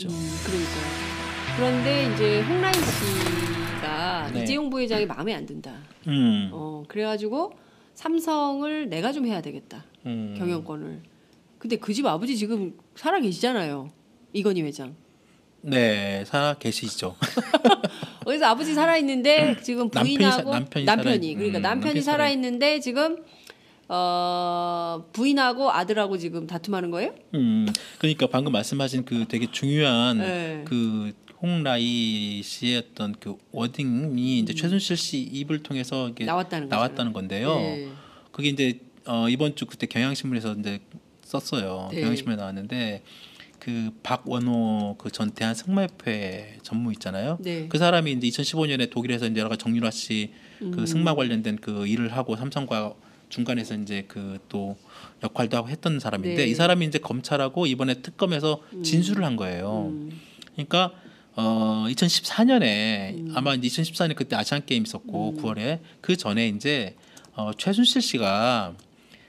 그러니까요. 그런데 이제 홍라인 씨가 네. 이재용 부회장이 마음에 안 든다. 그래가지고 삼성을 내가 좀 해야 되겠다. 경영권을. 근데 그 집 아버지 지금 살아 계시잖아요. 이건희 회장. 네, 살아 계시죠. 그래서 아버지 살아 있는데 지금 부인하고 남편이 그러니까 남편이 살아 있는데 지금 부인하고 아들하고 지금 다툼하는 거예요? 그러니까 방금 말씀하신 그 되게 중요한 네. 그 홍라이 씨의 어떤 그 워딩이 이제 최순실 씨 입을 통해서 이게 나왔다는 건데요. 네. 그게 이제 이번 주 그때 경향신문에서 이제 썼어요. 네. 경향신문에 나왔는데 그 박원호 그 전 대한 승마협회 전무 있잖아요. 네. 그 사람이 이제 2015년에 독일에서 이제 여러 가지 정유라 씨 그 승마 관련된 그 일을 하고 삼성과 중간에서 이제 그 또 역할도 하고 했던 사람인데 네. 이 사람이 이제 검찰하고 이번에 특검에서 진술을 한 거예요. 그러니까 2014년에 아마 2014년 그때 아시안 게임 있었고 9월에 그 전에 이제 최순실 씨가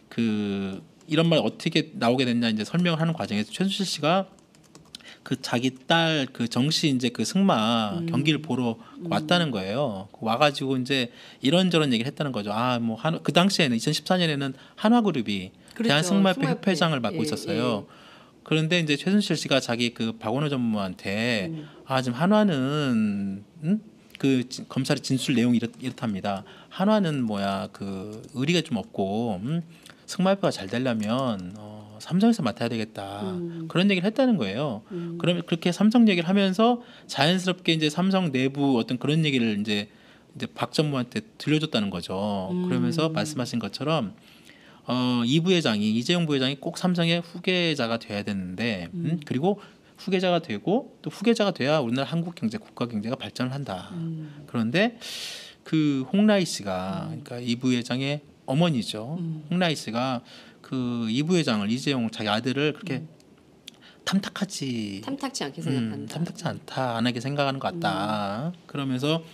그 이런 말 어떻게 나오게 됐냐 이제 설명을 하는 과정에서 최순실 씨가 그 자기 딸 그 정씨 이제 그 승마 경기를 보러 왔다는 거예요. 와가지고 이제 이런저런 얘기를 했다는 거죠. 뭐 그 당시에는 2014년에는 한화그룹이 그렇죠. 대한승마협회 협회장을 맡고 있었어요. 예. 그런데 이제 최순실 씨가 자기 그 박원호 전무한테 지금 한화는 그 검찰의 진술 내용이 이렇답니다. 한화는 그 의리가 좀 없고 승마협회가 잘 되려면 삼성에서 맡아야 되겠다. 그런 얘기를 했다는 거예요. 그러면 그렇게 삼성 얘기를 하면서 자연스럽게 이제 삼성 내부 어떤 그런 얘기를 이제 박 전무한테 들려줬다는 거죠. 그러면서 말씀하신 것처럼 이 부회장이 이재용 부회장이 꼭 삼성의 후계자가 돼야 되는데 그리고 후계자가 되고 또 후계자가 돼야 우리나라 한국 경제 국가 경제가 발전을 한다. 그런데 그 홍라희 씨가 그러니까 이 부회장의 어머니죠. 홍라희 씨가 그 이 부회장을 이재용 자기 아들을 그렇게 탐탁지 않게 생각한다. 탐탁지 않다, 안 하게 생각하는 것 같다. 그러면서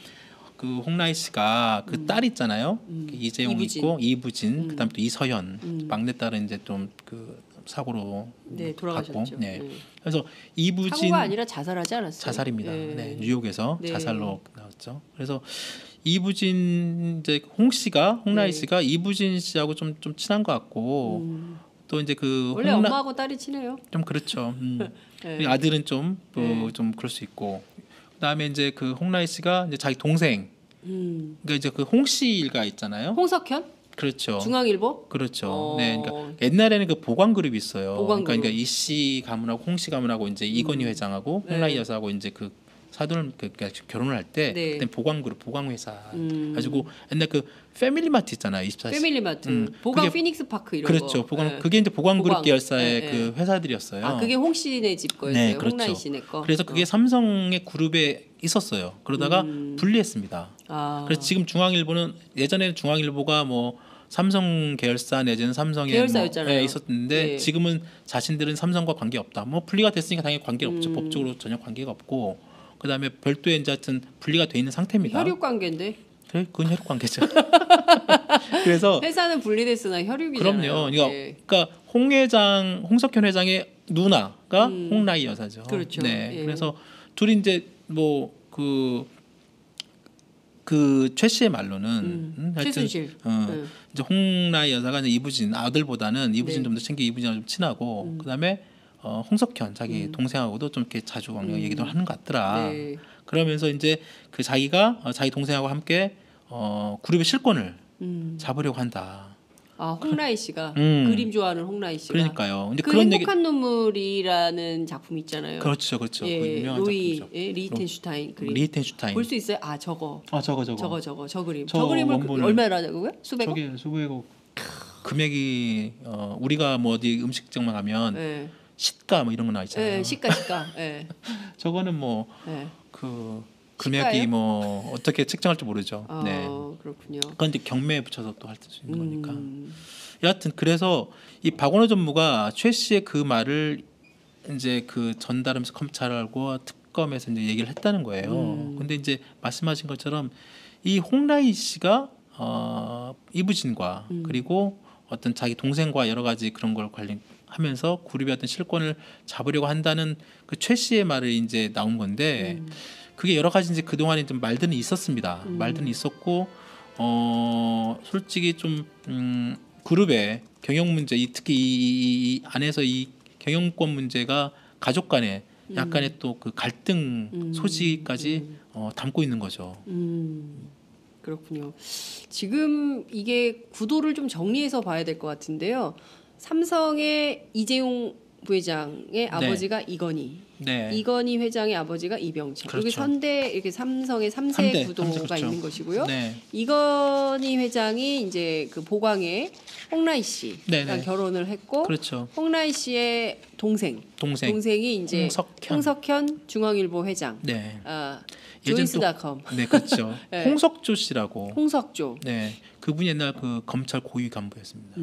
그 홍라희 씨가 그 딸 있잖아요. 이재용 이부진. 있고 이부진, 그다음 또 이서연 막내 딸은 이제 좀 그 사고로 돌아가셨죠. 네. 그래서 이부진 사고가 아니라 자살하지 않았어요? 자살입니다. 네, 뉴욕에서 네. 자살로 나왔죠. 그래서 이부진 이제 홍라희 씨가 이부진 씨하고 좀 친한 것 같고 또 이제 그 원래 엄마하고 딸이 친해요. 좀 그렇죠. 네. 아들은 좀 그럴 수 있고 그다음에 이제 그 홍라희 씨가 이제 자기 동생 그러니까 이제 그 홍씨가 있잖아요. 홍석현? 그렇죠. 중앙일보? 그렇죠. 네, 그러니까 옛날에는 그 보관그룹이 있어요. 그러니까 이씨 가문하고 홍씨 가문하고 이제 이건희 회장하고 홍라희 여사하고 이제 그 사돈을 그러니까 결혼을 할 때 그때 보관그룹 보관회사 가지고 옛날 그 패밀리마트 있잖아요. 24시. 패밀리마트. 보관 피닉스 파크 이런 그렇죠. 거. 보관 그게 이제 보관그룹 계열사의 그 회사들이었어요. 그게 홍 씨네 집 거였어요. 네, 그렇죠. 홍라희 씨네 거. 그래서 그게 삼성의 그룹에 있었어요. 그러다가 분리했습니다. 그래서 지금 중앙일보는 예전에는 중앙일보가 뭐 삼성 계열사 내지는 삼성의 계열사였잖아요. 있었는데 지금은 자신들은 삼성과 관계 없다. 뭐 분리가 됐으니까 당연히 관계 없죠. 법적으로 전혀 관계가 없고 그다음에 별도의 이제 하여튼 분리가 돼 있는 상태입니다. 혈육 관계인데. 그래, 그건 혈육 관계죠. 그래서 회사는 분리됐으나 혈육이잖아요. 그럼요. 그러니까 홍석현 회장의 누나가 홍라희 여사죠. 그렇죠. 네. 그래서 둘이 이제 뭐 그 최 씨의 말로는 최순실 이제 홍라희 여사가 이제 이부진 아들보다는 이부진 좀 더 챙겨 이부진하고 좀 친하고 그다음에 홍석현 자기 동생하고도 좀 이렇게 자주 얘기도 하는 것 같더라. 네. 그러면서 이제 그 자기가 자기 동생하고 함께 그룹의 실권을 잡으려고 한다. 홍라희 씨가 그림 좋아하는 홍라희 씨가. 그러니까요. 이제 그 그런 행복한 눈물이라는 작품 있잖아요. 그렇죠. 그 유명한 로이 작품이죠. 리히텐슈타인 그림. 리히텐슈타인. 볼 수 있어요? 저거. 저 그림. 저 그림을 얼마라고요? 수백억? 저게 수백억. 금액이 우리가 뭐 어디 음식점만 가면 시가 뭐 이런 거 나와 있잖아요. 시가. 저거는 뭐 그 금액이 뭐 어떻게 책정할지 모르죠. 네. 그렇군요. 그런데 경매에 붙여서 또 할 수 있는 거니까. 여하튼 그래서 이 박원호 전무가 최 씨의 그 말을 이제 그 전달하면서 검찰하고 특검에서 이제 얘기를 했다는 거예요. 근데 이제 말씀하신 것처럼 이 홍라희 씨가 이부진과 그리고 어떤 자기 동생과 여러 가지 그런 걸 관련할 하면서 그룹의 어떤 실권을 잡으려고 한다는 그 최 씨의 말이 이제 나온 건데 그게 여러 가지 이제 그 동안에 좀 말들은 있었습니다. 말들은 있었고 솔직히 좀 그룹의 경영 문제, 특히 이 안에서 이 경영권 문제가 가족 간에 약간의 또 그 갈등 소지까지 담고 있는 거죠. 그렇군요. 지금 이게 구도를 좀 정리해서 봐야 될 것 같은데요. 삼성의 이재용 부회장의 아버지가 이건희, 이건희 회장의 아버지가 이병철. 그렇죠. 여기 선대 이렇게 삼성의 3세 구도가 그렇죠. 있는 것이고요. 이건희 회장이 이제 그 보광의 홍라희 씨랑 결혼을 했고, 그렇죠. 홍라희 씨의 동생이 이제 홍석현 중앙일보 회장. 조이스닷컴. 네, 그렇죠. 홍석조 씨라고. 홍석조. 네, 그분이 옛날 그 검찰 고위 간부였습니다.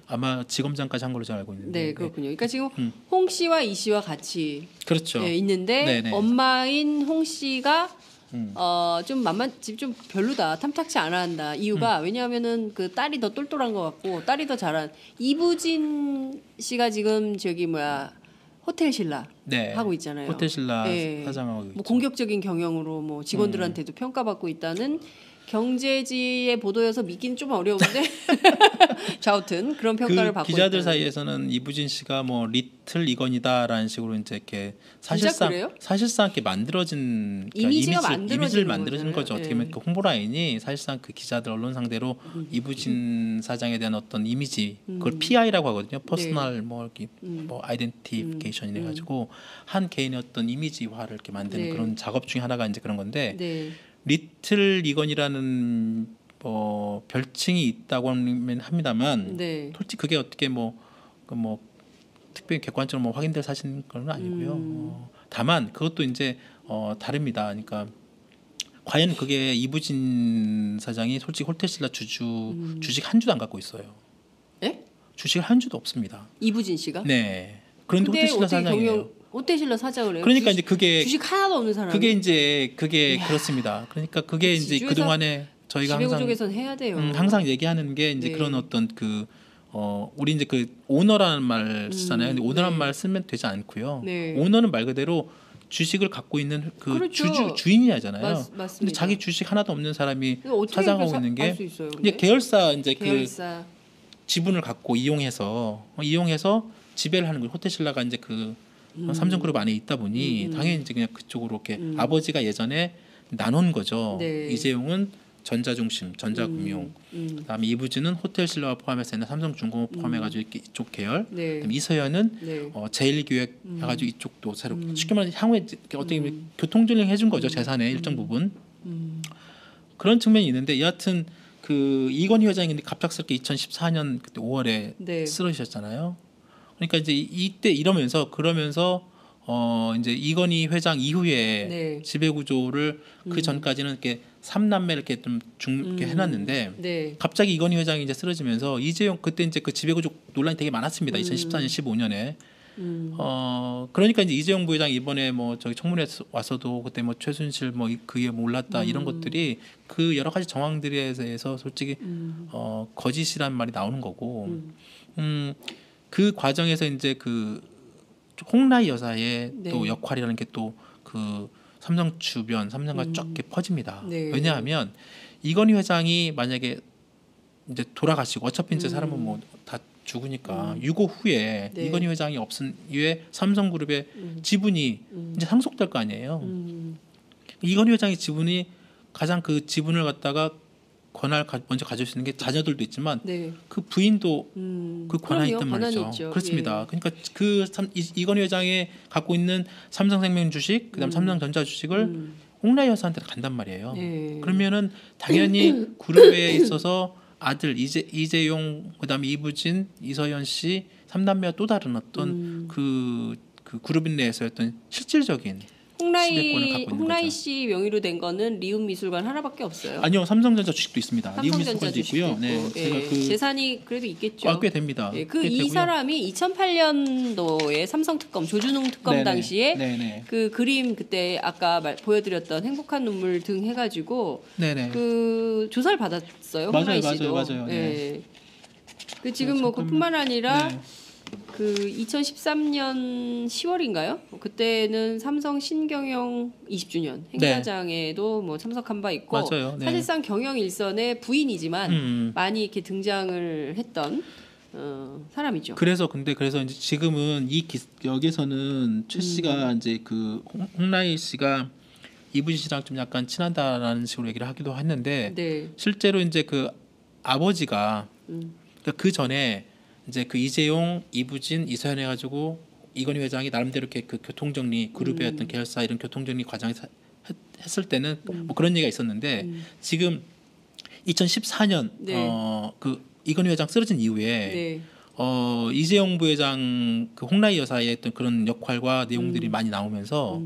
아마 지검장까지 한 걸로 제가 알고 있는데. 네, 그렇군요. 그러니까 지금 홍 씨와 이 씨와 같이 그렇죠. 있는데 엄마인 홍 씨가 좀 별로다, 탐탁치 않아 한다. 이유가 왜냐하면은 그 딸이 더 똘똘한 것 같고 딸이 더 잘한 이부진 씨가 지금 호텔 신라 하고 있잖아요. 호텔 신라 사장하고 있죠. 뭐 공격적인 경영으로 뭐 직원들한테도 평가받고 있다는 경제지의 보도여서 믿기는 좀 어려운데 아무튼 그런 평가를 받고 기자들 사이에서는 이부진 씨가 뭐 리틀 이건이다라는 식으로 이제 이렇게 사실상 이렇게 만들어진 이미지를 만들어진 거죠. 어떻게 보면 그 홍보 라인이 사실상 그 기자들 언론 상대로 이부진 사장에 대한 어떤 이미지 그걸 PI라고 하거든요. 퍼스널 뭐 아이덴티피케이션이래 가지고 한 개인의 어떤 이미지화를 이렇게 만드는 그런 작업 중에 하나가 이제 그런 건데. 리틀 이건이라는 별칭이 있다고 합니다만 솔직히 그게 어떻게 특별히 객관적으로 확인될 사실인 건 아니고요. 다만 그것도 이제 다릅니다. 그러니까 과연 그게 이부진 사장이 솔직히 호텔신라 주식 한 주도 안 갖고 있어요. 주식을 한 주도 없습니다. 이부진 씨가? 네. 그런데 호텔신라 사장이에요. 호텔신라 사장을 해요. 그러니까 이제 그게 주식 하나도 없는 사람이. 그게 그렇습니다. 그러니까 그게 이제 그 동안에 저희가 항상 지배구조에선 해야 돼요. 항상 얘기하는 게 이제 그런 어떤 우리 이제 그 오너라는 말 쓰잖아요. 근데 오너라는 말 쓰면 되지 않고요. 오너는 말 그대로 주식을 갖고 있는 주인이잖아요. 맞습니다. 근데 자기 주식 하나도 없는 사람이 사장하고 있는 게 이제 계열사 그 지분을 갖고 이용해서 지배를 하는 거예요. 호텔신라가 이제 삼성그룹 안에 있다 보니 당연히 이제 그냥 그쪽으로 이렇게 아버지가 예전에 나눈 거죠. 이재용은 전자중심, 전자금융, 그다음에 이부진은 호텔신라와 포함해서 있는 삼성중공업 포함해가지고 이렇게 이쪽 계열, 그다음에 이서연은 제일기획 해가지고 이쪽도 새로 쉽게 말해 향후에 어떻게 보면 교통정리를 해준 거죠. 재산의 일정 부분 그런 측면이 있는데 여하튼 그 이건희 회장이 근데 갑작스럽게 2014년 그때 5월에 쓰러지셨잖아요. 그러니까 이제 이때 그러면서 이제 이건희 회장 이후에 지배 구조를 그 전까지는 이렇게 3남매 이렇게 좀 이렇게 해놨는데 갑자기 이건희 회장이 이제 쓰러지면서 이재용 그때 이제 그 지배 구조 논란이 되게 많았습니다. 2014년 15년에 그러니까 이제 이재용 부회장 이번에 저기 청문회 와서도 그때 최순실 그게 몰랐다 이런 것들이 그 여러 가지 정황들에 대해서 솔직히 거짓이란 말이 나오는 거고 그 과정에서 이제 그 홍라희 여사의 또 역할이라는 게 또 그 삼성 주변 삼성과 쫙 퍼집니다. 왜냐하면 이건희 회장이 만약에 이제 돌아가시고 어차피 이제 사람은 다 죽으니까 유고 후에 이건희 회장이 없은 이후에 삼성그룹의 지분이 이제 상속될 거 아니에요. 이건희 회장의 지분이 가장 그 지분을 갖다가 권한을 먼저 가질 수 있는 게 자녀들도 있지만 그 부인도 그 권한이 있단 말이죠. 그렇습니다. 그러니까 이건희 회장이 갖고 있는 삼성생명 주식, 그다음 삼성전자 주식을 홍라희 여사한테 간단 말이에요. 그러면은 당연히 그룹에 있어서 아들 이재용, 그다음에 이부진, 이서연 씨 3남매와 또 다른 어떤 그 그룹 내에서 어떤 실질적인 홍라희 씨 명의로 된 거는 리움미술관 하나밖에 없어요. 아니요, 삼성전자 주식도 있습니다. 리움미술관도 있고요. 제가 재산이 그래도 있겠죠. 꽤 됩니다. 이 사람이 2008년도에 삼성특검 조준웅 특검 당시에 그 그림 그때 아까 보여드렸던 행복한 눈물 등 해가지고 그 조사를 받았어요. 홍라희 씨도. 맞아요. 그 지금 그뿐만 아니라 그 2013년 10월인가요? 그때는 삼성 신경영 20주년 행사장에도 뭐 참석한 바 있고 맞아요. 네. 사실상 경영 일선의 부인이지만 많이 이렇게 등장을 했던 사람이죠. 그래서 이제 지금은 여기서는 최 씨가 이제 그 홍라희 씨가 이부진 씨랑 좀 약간 친하다라는 식으로 얘기를 하기도 했는데 네. 실제로 이제 그 아버지가 그러니까 그 전에 이제 그 이재용, 이부진, 이서연 해가지고 이건희 회장이 나름대로 이렇게 그 교통정리 그룹의 어떤 계열사 이런 교통정리 과정에 했을 때는 뭐 그런 얘기가 있었는데 지금 2014년 네. 그 이건희 회장 쓰러진 이후에 네. 이재용 부회장 그 홍라희 여사의 어떤 그런 역할과 내용들이 많이 나오면서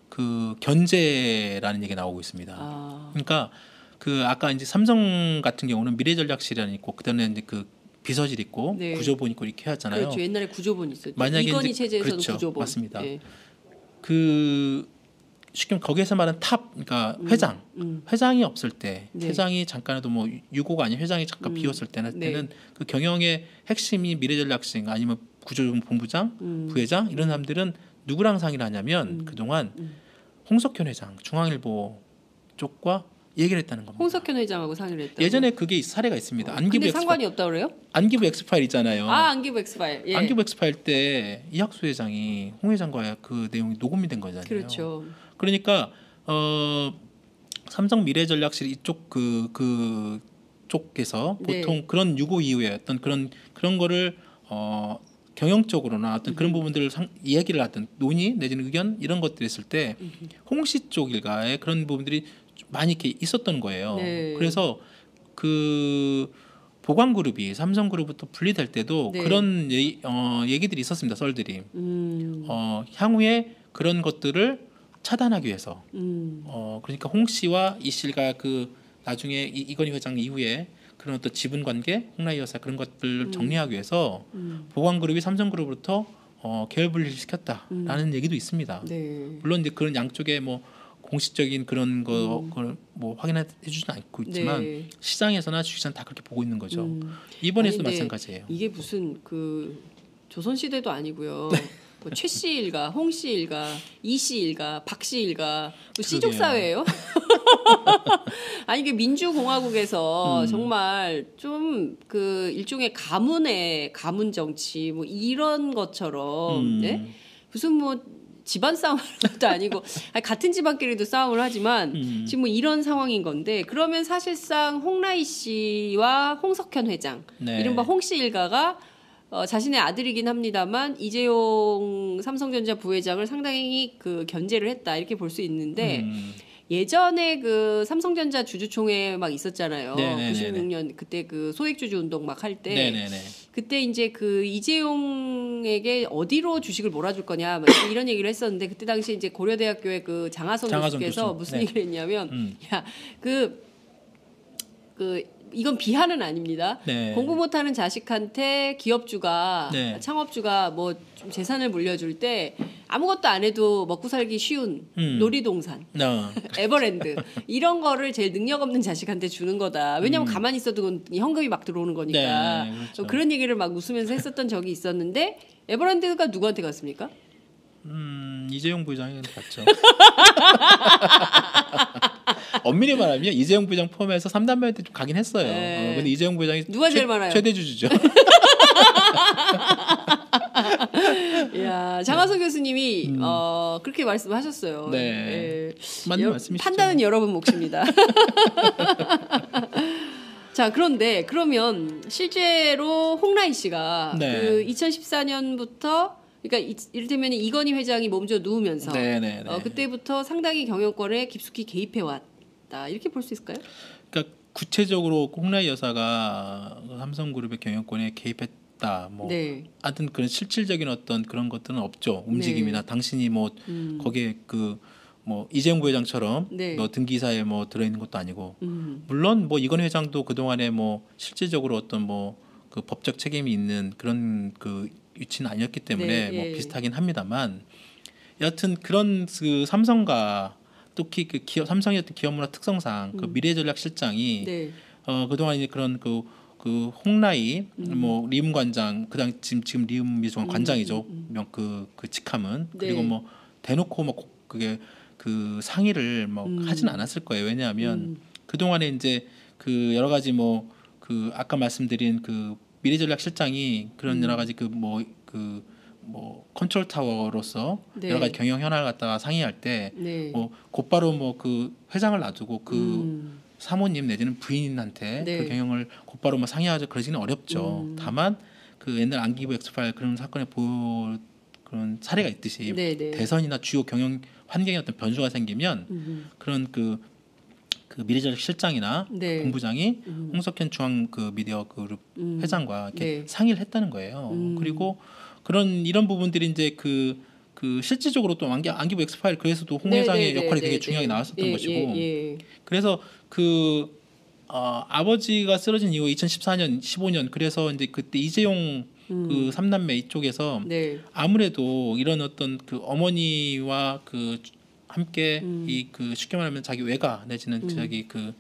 그 견제라는 얘기가 나오고 있습니다. 아. 그러니까 그 아까 이제 삼성 같은 경우는 미래전략실이 있고 그다음에 이제 그 비서실 있고 네. 구조본 있고 이렇게 하잖아요. 그렇죠. 옛날에 구조본 있었죠. 만약에 이건희 이제- 체제에서는 그렇죠. 구조본. 맞습니다. 네. 그 쉽게 거기에서 말하는 탑, 그러니까 회장, 회장이 없을 때, 네. 회장이 잠깐이라도 뭐 유고가 아닌 회장이 잠깐 비었을 때는 네. 그 경영의 핵심이 미래전략실 아니면 구조본 본부장, 부회장 이런 사람들은 누구랑 상의를 하냐면 그동안 홍석현 회장, 중앙일보 쪽과 얘기를 했다는 겁니다. 홍석현 회장하고 상의를 했다. 예전에 그게 사례가 있습니다. 안기부 근데 엑스파일, 상관이 없다 그래요? 안기부 엑스파일 있잖아요. 아, 안기부 엑스파일. 예. 안기부 엑스파일 때 이학수 회장이 홍 회장과의 그 내용이 녹음이 된 거잖아요. 그렇죠. 그러니까 삼성 미래전략실 이쪽 그 쪽에서 네. 보통 그런 유고 이후에 어떤 그런 거를 경영적으로나 어떤 그런 부분들을 이야기를 하든 논의 내지는 의견 이런 것들이 있을 때 홍씨 쪽 일가에 그런 부분들이 많이 이렇게 있었던 거예요. 네. 그래서 그 보광그룹이 삼성그룹부터 분리될 때도 네. 그런 얘기들이 있었습니다. 썰들이 향후에 그런 것들을 차단하기 위해서 그러니까 홍 씨와 이 씨가 그 나중에 이건희 회장 이후에 그런 어떤 지분 관계, 홍라희 여사 그런 것들을 정리하기 위해서 보광그룹이 삼성그룹으로부터 계열 분리를 시켰다라는 얘기도 있습니다. 네. 물론 이제 그런 양쪽에 뭐 공식적인 그런 거를 뭐 확인해 주지는 않고 있지만 네. 시장에서나 주식시장 다 그렇게 보고 있는 거죠. 이번에서도 아니, 근데 마찬가지예요. 이게 무슨 그 조선 시대도 아니고요. 네. 뭐 최 씨 일가, 홍 씨 일가, 이 씨 일가, 박 씨 일가, 뭐 시족 그러게요. 사회예요? 아니 이게 민주공화국에서 정말 좀 그 일종의 가문 정치 뭐 이런 것처럼 네? 무슨 뭐 집안 싸움하는 것도 아니고 아니, 같은 집안끼리도 싸움을 하지만 지금 뭐 이런 상황인 건데 그러면 사실상 홍라희 씨와 홍석현 회장 네. 이른바 홍씨 일가가 자신의 아들이긴 합니다만 이재용 삼성전자 부회장을 상당히 그 견제를 했다 이렇게 볼 수 있는데 예전에 그 삼성전자 주주총회 막 있었잖아요. 네네네네. 96년 그때 그 소액주주 운동 막 할 때 네네네. 그때 이제 그 이재용에게 어디로 주식을 몰아줄 거냐 막 이런 얘기를 했었는데 그때 당시 이제 고려대학교의 그 장하성 교수께서 교수. 무슨 네. 얘기를 했냐면 야 이건 비하는 아닙니다. 네. 공부 못하는 자식한테 기업주가 네. 창업주가 뭐 좀 재산을 물려줄 때 아무것도 안 해도 먹고 살기 쉬운 놀이동산, 에버랜드 이런 거를 제일 능력 없는 자식한테 주는 거다. 왜냐하면 가만히 있어도 그건 현금이 막 들어오는 거니까. 네, 그렇죠. 그런 얘기를 막 웃으면서 했었던 적이 있었는데 에버랜드가 누구한테 갔습니까? 이재용 부회장이 갔죠. 엄밀히 말하면 이재용 부회장 포함해서 3단계한테 좀 가긴 했어요. 네. 근데 이재용 부회장이 누가 제일 많아요? 최대 주주죠. 야 장하성 교수님이 그렇게 말씀하셨어요. 네. 예. 맞는 말씀이시죠. 판단은 여러분 몫입니다. 자 그런데 그러면 실제로 홍라희 씨가 네. 그 2014년부터 그러니까 이를테면 이건희 회장이 몸져 누우면서 네네네. 그때부터 상당히 경영권에 깊숙이 개입해 왔다 이렇게 볼 수 있을까요? 그러니까 구체적으로 홍라희 여사가 삼성그룹의 경영권에 개입했다. 뭐 네. 하여튼 그런 실질적인 어떤 그런 것들은 없죠. 움직임이나 당신이 뭐 거기에 그 뭐 이재용 부회장처럼 네. 뭐 등기사에 뭐 들어있는 것도 아니고 물론 뭐 이건희 회장도 그 동안에 뭐 실질적으로 어떤 뭐 그 법적 책임이 있는 그런 그 위치는 아니었기 때문에 네, 뭐 예. 비슷하긴 합니다만 여하튼 그런 그 삼성과 특히 그 기업 삼성의 어떤 기업 문화 특성상 그 미래전략실장이 네. 그동안 이제 그런 그 그 홍라이 뭐 리움 관장 그다음 지금 리움 미소관 관장이죠. 그 직함은 네. 그리고 뭐 대놓고 뭐 그게 그 상의를 뭐 하진 않았을 거예요. 왜냐하면 그 동안에 이제 그 여러 가지 뭐 그 아까 말씀드린 그 미래전략실장이 그런 여러 가지 그 뭐 컨트롤 타워로서 네. 여러 가지 경영 현안을 갖다가 상의할 때 네. 뭐 곧바로 뭐 그 회장을 놔두고 그 사모님 내지는 부인한테 네. 그 경영을 곧바로 뭐 상의하자 그러지는 어렵죠. 다만 그 옛날 안기부 엑스파일 그런 사건에 그런 사례가 있듯이 네, 네. 대선이나 주요 경영 환경에 어떤 변수가 생기면 그런 그 미래전략 실장이나 네. 본부장이 홍석현 중앙 그 미디어 그룹 회장과 이렇게 네. 상의를 했다는 거예요. 그리고 이런 부분들이 이제 그 실질적으로 또 안기부 엑스파일 그래서도 홍 네, 회장의 네, 네, 역할이 네, 되게 네. 중요하게 나왔었던 예, 것이고 예. 그래서 아버지가 쓰러진 이후 2014년, 15년 그래서 이제 그때 이재용 그 삼남매 이쪽에서 네. 아무래도 이런 어떤 그 어머니와 그 함께 이 그 쉽게 말하면 자기 외가 내지는 자기 그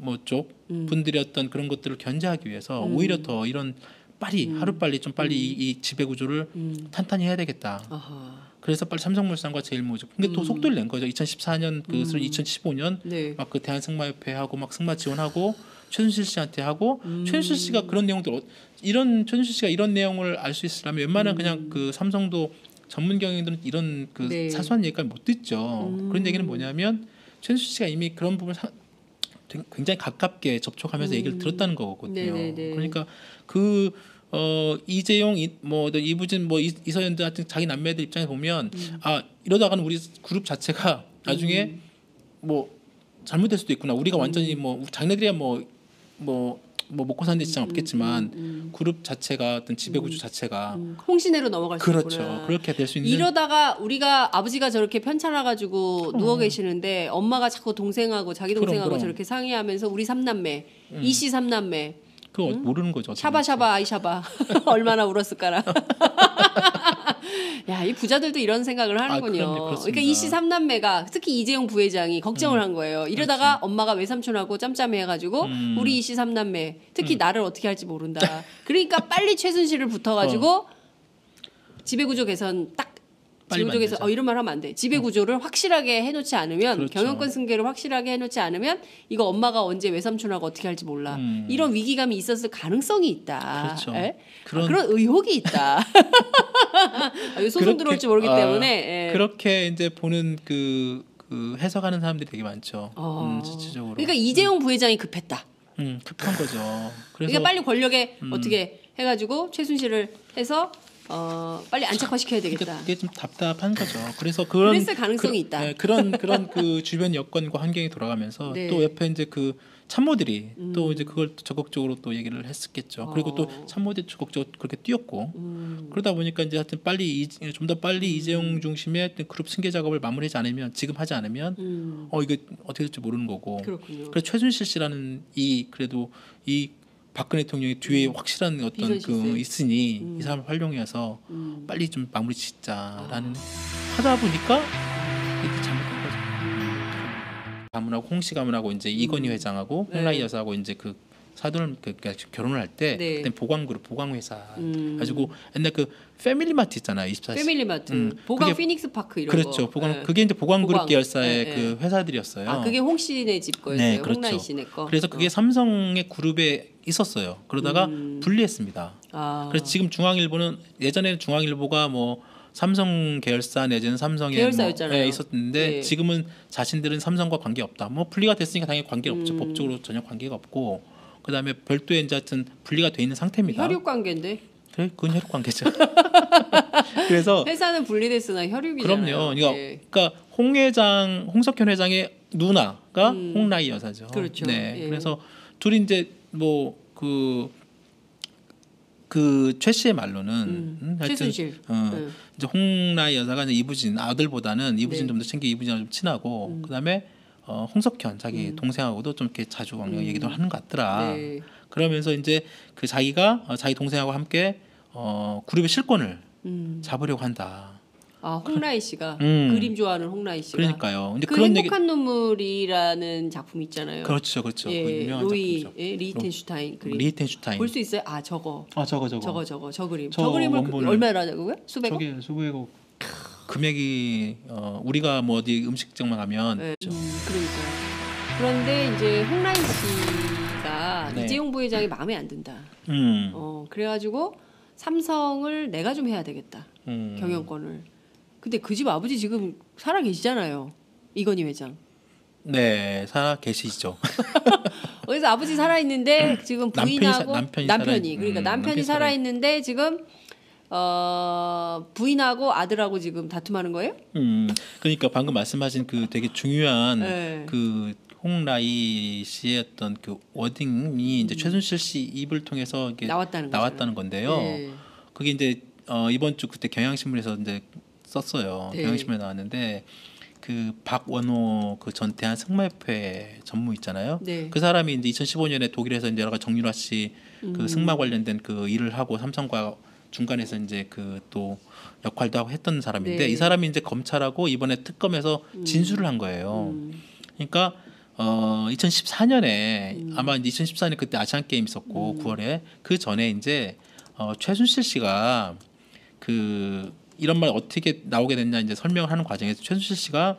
뭐 쪽 분들이 어떤 그런 것들을 견제하기 위해서 오히려 더 이런 하루빨리 좀 빨리 이 지배 구조를 탄탄히 해야 되겠다. 아하. 그래서 빨리 삼성물산과 제일모직 근데 또 속도를 낸 거죠. 2014년 그 2015년 네. 막 그 대한승마협회 하고 막 승마 지원하고 최순실 씨한테 하고 최순실 씨가 그런 내용들 최순실 씨가 이런 내용을 알 수 있으려면 웬만한 그냥 그 삼성도 전문 경영들은 이런 그 네. 사소한 얘기까지 못 듣죠. 그런 얘기는 뭐냐면 최순실 씨가 이미 그런 부분 굉장히 가깝게 접촉하면서 얘기를 들었다는 거거든요. 네네네. 그러니까 이재용 뭐 이부진 뭐 이서연들 같은 자기 남매들 입장에 보면 이러다가는 우리 그룹 자체가 나중에 뭐 잘못될 수도 있구나. 우리가 완전히 뭐 자기네들이야 뭐 먹고 사는 데 지장 없겠지만 그룹 자체가 어떤 지배구조 자체가 홍신혜로 넘어갈 수 그렇죠. 있구나. 그렇게 될 수 있는 이러다가 우리가 아버지가 저렇게 편찮아가지고 누워 계시는데 엄마가 자꾸 동생하고 자기 동생하고 그럼. 저렇게 상의하면서 우리 삼남매, 이씨 삼남매, 그거 모르는 거죠. 샤바샤바 아이샤바 얼마나 울었을까라. 야, 이 부자들도 이런 생각을 하는군요. 그럼요. 그렇습니다. 그러니까 이씨 삼남매가 특히 이재용 부회장이 걱정을 한 거예요. 이러다가 엄마가 외삼촌하고 짬짬해가지고 우리 이씨 삼남매 특히 나를 어떻게 할지 모른다. 그러니까 빨리 최순실을 붙어가지고 지배구조 개선 딱 빨리 지배구조 개선 만들자. 이런 말 하면 안 돼. 지배구조를 확실하게 해놓지 않으면 그렇죠. 경영권 승계를 확실하게 해놓지 않으면 이거 엄마가 언제 외삼촌하고 어떻게 할지 몰라. 이런 위기감이 있었을 가능성이 있다. 그렇죠. 에? 그런- 그런 의혹이 있다. 소송 들어올지 모르기 때문에. 예. 그렇게 이제 보는 그 해석하는 사람들이 되게 많죠. 실질적으로. 그러니까 이재용 부회장이 급했다. 급한 거죠. 그래서 그러니까 빨리 권력에 어떻게 해가지고 최순실을 해서 빨리 안착화시켜야 되겠다. 그러니까 그게 좀 답답한 거죠. 그래서 그랬을 가능성이 있다. 네, 그런 그 주변 여건과 환경이 돌아가면서 네. 또 옆에 이제 그 참모들이 또 이제 그걸 또 적극적으로 또 얘기를 했었겠죠. 그리고 또 참모들이 적극적으로 그렇게 뛰었고 그러다 보니까 이제 하여튼 좀 더 빨리 이재용 중심의 그룹 승계 작업을 마무리하지 않으면 지금 하지 않으면 이거 어떻게 될지 모르는 거고. 그렇군요. 그래서 최순실 씨라는 그래도 이 박근혜 대통령이 뒤에 확실한 어떤 비선 그 있으니 이 사람을 활용해서 빨리 좀 마무리 짓자라는 하다 보니까 이게 잘못된 거죠. 가문하고 홍씨 가문하고 이제 이건희 회장하고 네. 홍라이 여사하고 이제 그 사돈을 그러니까 결혼을 할 때 네. 그때 보광그룹 보광회사 가지고 옛날 그 패밀리마트 있잖아요. 24시. 패밀리마트, 보광 그게- 피닉스 파크 이런 그렇죠. 거. 보광 예. 그게 이제 보광그룹 보광. 계열사의 예, 그 회사들이었어요. 아, 그게 홍씨네 집 거였어요. 네, 그렇죠. 홍라이 씨네 거. 그래서 그게 삼성의 그룹에 있었어요. 그러다가 분리했습니다. 아, 그래서 지금 중앙일보는 예전에는 중앙일보가 뭐 삼성 계열사 내지는 삼성의 계열사였잖아요. 있었는데 네. 지금은 자신들은 삼성과 관계 없다. 뭐 분리가 됐으니까 당연히 관계 없죠. 법적으로 전혀 관계가 없고 그다음에 별도의 이제 하여튼 분리가 돼 있는 상태입니다. 혈육 관계인데 그래, 그건 혈육 관계죠. 그래서 회사는 분리됐으나 혈육이잖아요. 그럼요. 예. 그러니까 홍석현 회장의 누나가 홍라이 여사죠. 그렇죠. 네. 예. 그래서 둘이 이제 뭐 최 씨의 말로는 하여튼 최순실. 이제 홍라이 여사가 이제 이부진 아들보다는 이부진 네. 좀 더 챙겨 이부진하고 좀 친하고 그다음에 홍석현 자기 동생하고도 좀 이렇게 자주 얘기도 하는 것 같더라. 네. 그러면서 이제 그 자기가 자기 동생하고 함께 그룹의 실권을 잡으려고 한다. 아, 홍라희 씨가 그림 좋아하는 홍라희 씨가. 그러니까요. 근데 그 그런 행복한 눈물이라는 작품 있잖아요. 그렇죠, 그렇죠. 그 예, 유명한 로이 작품이죠. 리히텐슈타인 그림. 리히텐슈타인. 볼 수 있어요? 아, 저거. 저거. 저 그림. 저 저 그림을 원본을 얼마라고요? 수백억? 저게 수백억. 금액이 우리가 뭐 어디 음식점만 가면 네. 그렇죠. 그러니까요. 그런데 이제 홍라희 씨가 네. 이재용 부회장이 마음에 안 든다. 그래가지고 삼성을 내가 좀 해야 되겠다. 경영권을. 근데 그 집 아버지 지금 살아 계시잖아요. 이건희 회장. 네, 살아 계시죠. 그래서 아버지 살아 있는데 지금 부인하고 남편이 그러니까 남편이 살아 있는데 지금 부인하고 아들하고 지금 다툼하는 거예요? 그러니까 방금 말씀하신 그 되게 중요한 네. 그 홍라희 씨의 어떤 그 워딩이 이제 최순실 씨 입을 통해서 이게 나왔다는 건데요. 네. 그게 이제 이번 주 그때 경향신문에서 이제 썼어요. 네. 경향신문에 나왔는데 그 박원호 그 전 대한 승마협회 전무 있잖아요. 네. 그 사람이 이제 2015년에 독일에서 이제 여러 가지 정유라 씨 그 승마 관련된 그 일을 하고 삼성과 중간에서 이제 그 또 역할도 하고 했던 사람인데 네. 이 사람이 이제 검찰하고 이번에 특검에서 진술을 한 거예요. 그러니까 2014년에 아마 2014년 그때 아시안 게임 있었고 9월에 그 전에 이제 최순실 씨가 그 이런 말 어떻게 나오게 됐냐 이제 설명을 하는 과정에서 최순실 씨가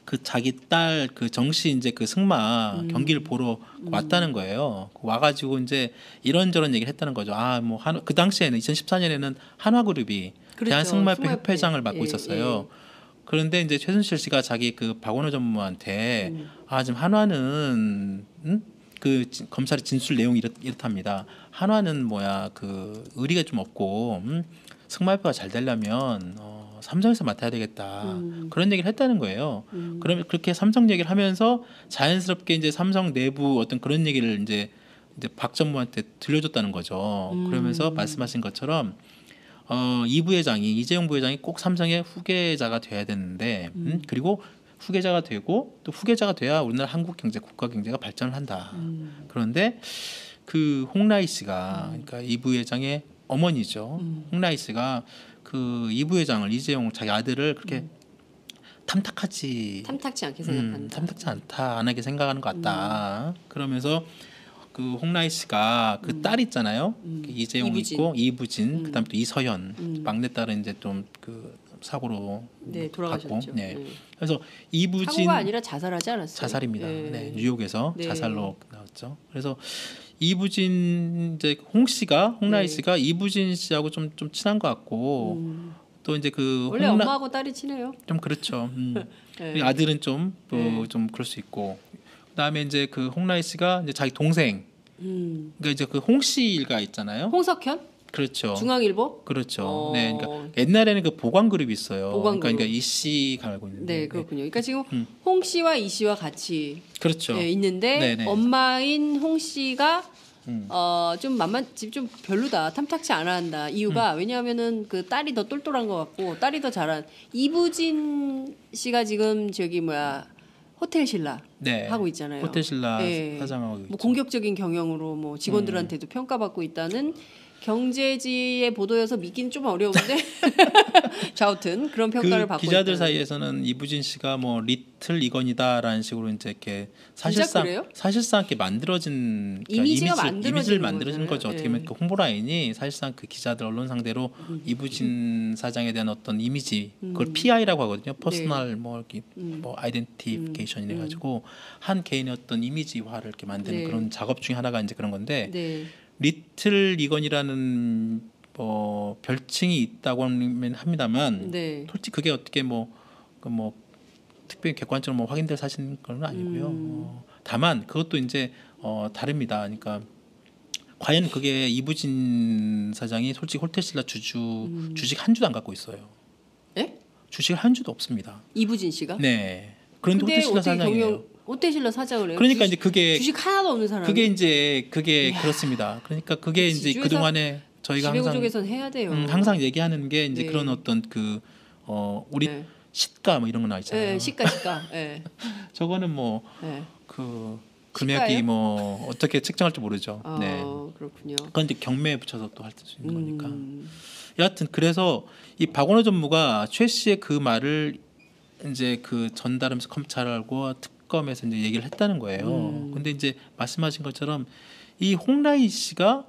그 자기 딸 그 정씨 이제 그 승마 경기를 보러 왔다는 거예요. 와가지고 이제 이런저런 얘기를 했다는 거죠. 뭐 그 당시에는 2014년에는 한화그룹이 그렇죠. 대한승마협회 협회장을 맡고 예, 있었어요. 그런데 이제 최순실 씨가 자기 그 박원호 전무한테 지금 한화는 그 검찰의 진술 내용이 이렇답니다. 한화는 그 의리가 좀 없고 승마협회가 잘 되려면 삼성에서 맡아야 되겠다. 그런 얘기를 했다는 거예요. 그러면 그렇게 삼성 얘기를 하면서 자연스럽게 이제 삼성 내부 어떤 그런 얘기를 이제 박 전무한테 들려줬다는 거죠. 그러면서 말씀하신 것처럼 이 부회장이 이재용 부회장이 꼭 삼성의 후계자가 돼야 되는데 그리고 후계자가 되고 또 후계자가 돼야 우리나라 한국 경제 국가 경제가 발전을 한다. 그런데 그 홍라희 씨가 그러니까 이 부회장의 어머니죠. 홍라희 씨가 그 이 부회장을 이재용 자기 아들을 그렇게 탐탁지 않게 생각한다. 탐탁지 않다, 안 하게 생각하는 것 같다. 그러면서 그 홍라희 씨가 그 딸 있잖아요. 그 이재용 이부진. 있고 이부진, 그다음 또 이서연 막내딸은 이제 좀 그 사고로 돌아가셨죠. 네. 그래서 이부진 사고가 아니라 자살하지 않았어요? 자살입니다. 네, 뉴욕에서 네. 자살로 나왔죠. 그래서 이부진 이제 홍라희 씨가 이부진 씨하고 좀 친한 것 같고 또 이제 그 원래 엄마하고 딸이 친해요. 좀 그렇죠. 네. 아들은 좀 그럴 수 있고 그다음에 이제 그 홍라희 씨가 이제 자기 동생 그러니까 이제 그 홍씨가 있잖아요. 홍석현? 그렇죠. 중앙일보? 그렇죠. 네, 그러니까 옛날에는 그 보관 그룹이 있어요. 그러니까 이 씨가 알고 있는데. 네, 그렇군요. 그러니까 지금 홍 씨와 이 씨와 같이 그렇죠. 있는데 네네. 엄마인 홍 씨가 좀 별로다. 탐탁치 않아 한다. 이유가 왜냐하면은 그 딸이 더 똘똘한 것 같고 딸이 더 잘한 이부진 씨가 지금 호텔 신라 하고 있잖아요. 호텔 신라 사장하고 있죠. 공격적인 경영으로 직원들한테도 평가받고 있다는 경제지의 보도여서 믿기는 좀 어려운데 좌우튼 그런 평가를 받고 기자들 있다는. 사이에서는 이부진 씨가 리틀 이건희다라는 식으로 이제 이렇게 사실상 이렇게 만들어진 이미지를 만들어진 거죠. 어떻게 보면 그 홍보 라인이 사실상 그 기자들 언론 상대로 이부진 사장에 대한 어떤 이미지 그걸 PI라고 하거든요. 퍼스널 아이덴티피케이션이래 가지고 한 개인의 어떤 이미지화를 이렇게 만드는 그런 작업 중에 하나가 이제 그런 건데. 리틀 이건이라는 별칭이 있다고 합니다만 솔직히 그게 어떻게 특별히 객관적으로 확인될 사실인 건 아니고요. 다만 그것도 이제 다릅니다. 그러니까 과연 그게 이부진 사장이 솔직히 호텔신라 주식 한 주도 안 갖고 있어요. 예? 주식을 한 주도 없습니다. 이부진 씨가? 네. 그런데 호텔신라 사장이에요. 호텔신라 사장을 해요. 그러니까 이제 그게 주식 하나도 없는 사람. 그게 그렇습니다. 그러니까 그게 이제 그 동안에 저희가 항상 지배구조개선 해야 돼요. 항상 얘기하는 게 이제 그런 어떤 우리 시가 이런 거 나와 있잖아요. 시가. 저거는 금액이 시가예요? 뭐 어떻게 측정할지 모르죠. 네. 그렇군요. 그건 이제 경매에 붙여서 또 할 수 있는 거니까. 여하튼 그래서 이 박원호 전무가 최 씨의 그 말을 이제 그 전달하면서 검찰하고 특검에서 이제 얘기를 했다는 거예요. 근데 이제 말씀하신 것처럼 이 홍라희 씨가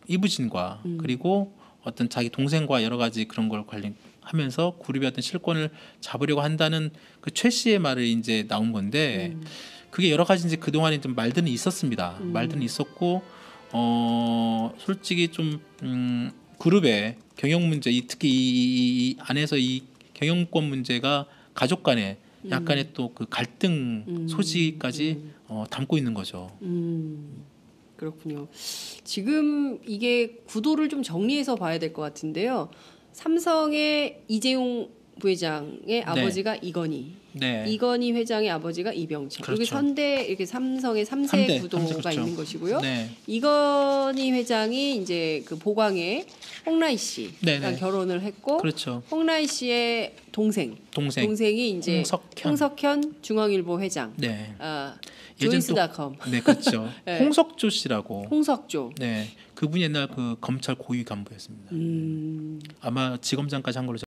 이부진과 그리고 어떤 자기 동생과 여러 가지 그런 걸 관련하면서 그룹의 어떤 실권을 잡으려고 한다는 그 최 씨의 말을 이제 나온 건데 그게 여러 가지 이제 그 동안에 좀 말들은 있었습니다. 말들은 있었고 솔직히 좀 그룹의 경영 문제, 특히 이 안에서 이 경영권 문제가 가족 간에 약간의 또 그 갈등 소지까지 담고 있는 거죠. 그렇군요. 지금 이게 구도를 좀 정리해서 봐야 될 것 같은데요. 삼성의 이재용 부회장의 아버지가 이건희, 네. 이건희 회장의 아버지가 이병철. 그렇죠. 여기 선대 이렇게 삼성의 삼세 삼대, 구도가 그렇죠. 있는 것이고요. 네. 이건희 회장이 이제 그 보광의 홍라희 씨랑 네네. 결혼을 했고, 그렇죠. 홍라희 씨의 동생이 이제 홍석현 중앙일보 회장. 네. 예전 조이스닷컴. 네, 그렇죠. 네. 홍석조 씨라고. 홍석조. 네. 그분이 옛날 그 검찰 고위 간부였습니다. 아마 지검장까지 한 걸로